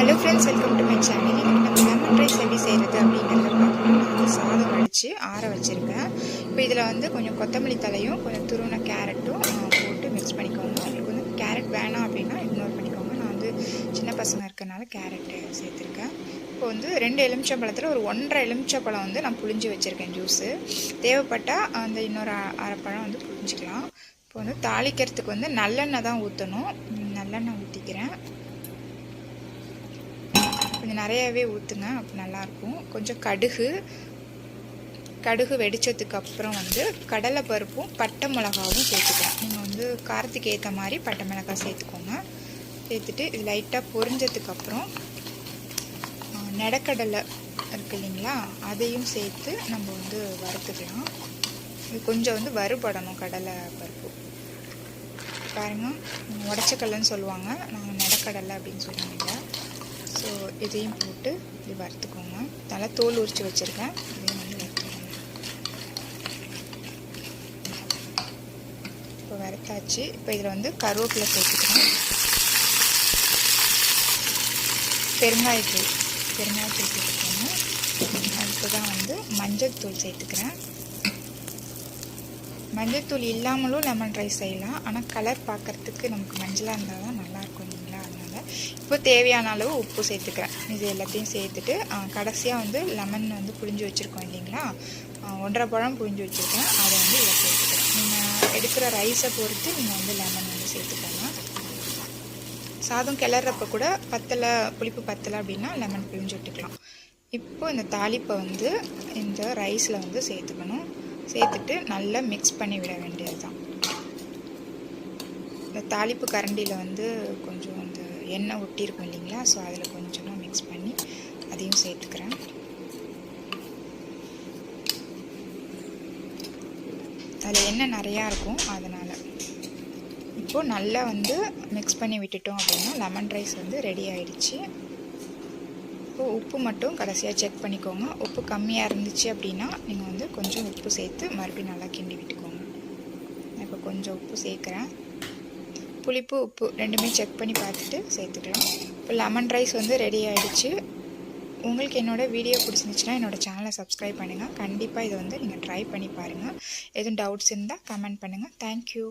Hello friends, welcome to my channel. இன்றைக்கி நம்ம lemon rice எப்படி செய்கிறது அப்படிங்கிறத பார்க்கணும். நான் வந்து சாதம் வடித்து ஆற வச்சுருக்கேன். இப்போ இதில் வந்து கொஞ்சம் கொத்தமல்லி தலையும் கொஞ்சம் துருவின கேரட்டும் போட்டு மிக்ஸ் பண்ணிக்கோங்க. உங்களுக்கு வந்து கேரட் வேணாம் அப்படின்னா இக்னோர் பண்ணிக்கோங்க. நான் வந்து சின்ன பசங்க இருக்கிறனால கேரட்டு சேர்த்துருக்கேன். இப்போ வந்து 2 எலுமிச்சம்பழத்தில் ஒரு 1.5 எலுமிச்சம்பழம் வந்து நான் புளிஞ்சு வச்சுருக்கேன் ஜூஸு. தேவைப்பட்டால் அந்த இன்னொரு அரைப்பழம் வந்து புளிஞ்சிக்கலாம். இப்போ வந்து தாளிக்கிறதுக்கு வந்து நல்லெண்ணெய் தான் ஊற்றணும். நல்லெண்ணெய் ஊற்றிக்கிறேன். கொஞ்சம் நிறையாவே ஊற்றுங்க, அப்போ நல்லாயிருக்கும். கொஞ்சம் கடுகு வெடித்ததுக்கு அப்புறம் வந்து கடலை பருப்பும் பட்டை மிளகாவும் சேர்த்துக்கலாம். நீங்கள் வந்து காரத்துக்கு ஏற்ற மாதிரி பட்டை மிளகாய் சேர்த்துக்கோங்க. சேர்த்துட்டு இது லைட்டாக பொரிஞ்சதுக்கப்புறம் நெடக்கடலை இருக்குது இல்லைங்களா, அதையும் சேர்த்து நம்ம வந்து வறுத்துக்கலாம். இது கொஞ்சம் வந்து வறுபடணும் கடலை பருப்பு. பாருங்கள், உடச்சக்கடலைன்னு சொல்லுவாங்க, நாங்கள் நெடக்கடலை அப்படின்னு சொல்லுவாங்க. ஸோ இதையும் போட்டு இது வறுத்துக்கோங்க. நல்லா தோல் உரித்து வச்சுருக்கேன், இதையும் வந்து வறுத்துக்கோங்க. இப்போ வறுத்தாச்சு. இப்போ இதில் வந்து கருவேப்பிலை சேர்த்துக்கிறேன். பெருங்காயத்தூள் சேர்த்துக்கோங்க. அதுக்கு தான் வந்து மஞ்சள் தூள் சேர்த்துக்கிறேன். மஞ்சள் தூள் இல்லாமலும் லெமன் ரைஸ் செய்யலாம், ஆனால் கலர் பார்க்குறதுக்கு நமக்கு மஞ்சளாக இருந்தால் தான் நல்லாயிருக்கும் இல்லைங்களா, அதனால் இப்போ தேவையான அளவு உப்பு சேர்த்துக்கிறேன். இது எல்லாத்தையும் சேர்த்துட்டு கடைசியாக வந்து லெமன் வந்து புழிஞ்சு வச்சுருக்கோம் இல்லைங்களா, 1.5 பழம் புழிஞ்சு வச்சுருக்கேன், அதை வந்து இதில் சேர்த்துக்கிறேன். நீங்கள் எடுக்கிற ரைஸை பொறுத்து நீங்கள் வந்து லெமன் வந்து சேர்த்துக்கோங்க. சாதம் கிளறப்ப கூட புளிப்பு பத்தலை அப்படின்னா லெமன் புழிஞ்சு விட்டுக்கலாம். இப்போ இந்த தாளிப்பை வந்து இந்த ரைஸில் வந்து சேர்த்துக்கணும். சேர்த்துட்டு நல்லா மிக்ஸ் பண்ணி விட வேண்டியது தான். இந்த தாளிப்பு கரண்டியில் வந்து கொஞ்சம் அந்த எண்ணெய் ஒட்டியிருக்கும் இல்லைங்களா, ஸோ அதில் கொஞ்சமாக மிக்ஸ் பண்ணி அதையும் சேர்த்துக்கிறேன். அதில் எண்ணெய் நிறையா இருக்கும், அதனால் இப்போது நல்லா வந்து மிக்ஸ் பண்ணி விட்டுட்டோம் அப்படின்னா லெமன் ரைஸ் வந்து ரெடி ஆகிடுச்சு. இப்போது உப்பு மட்டும் கடைசியாக செக் பண்ணிக்கோங்க. உப்பு கம்மியாக இருந்துச்சு அப்படின்னா நீங்கள் வந்து கொஞ்சம் உப்பு சேர்த்து மறுபடியும் நல்லா கிண்டி விட்டுக்கோங்க. இப்போ கொஞ்சம் உப்பு சேர்க்குறேன். புளிப்பு உப்பு ரெண்டுமே செக் பண்ணி பார்த்துட்டு சேர்த்துக்கலாம். இப்போ லெமன் ரைஸ் வந்து ரெடி ஆகிடுச்சு. உங்களுக்கு என்னோடய வீடியோ பிடிச்சிருந்துச்சுன்னா என்னோடய சேனலை சப்ஸ்கிரைப் பண்ணுங்கள். கண்டிப்பாக இதை வந்து நீங்கள் ட்ரை பண்ணி பாருங்கள். எதுவும் டவுட்ஸ் இருந்தால் கமெண்ட் பண்ணுங்கள். தேங்க்யூ.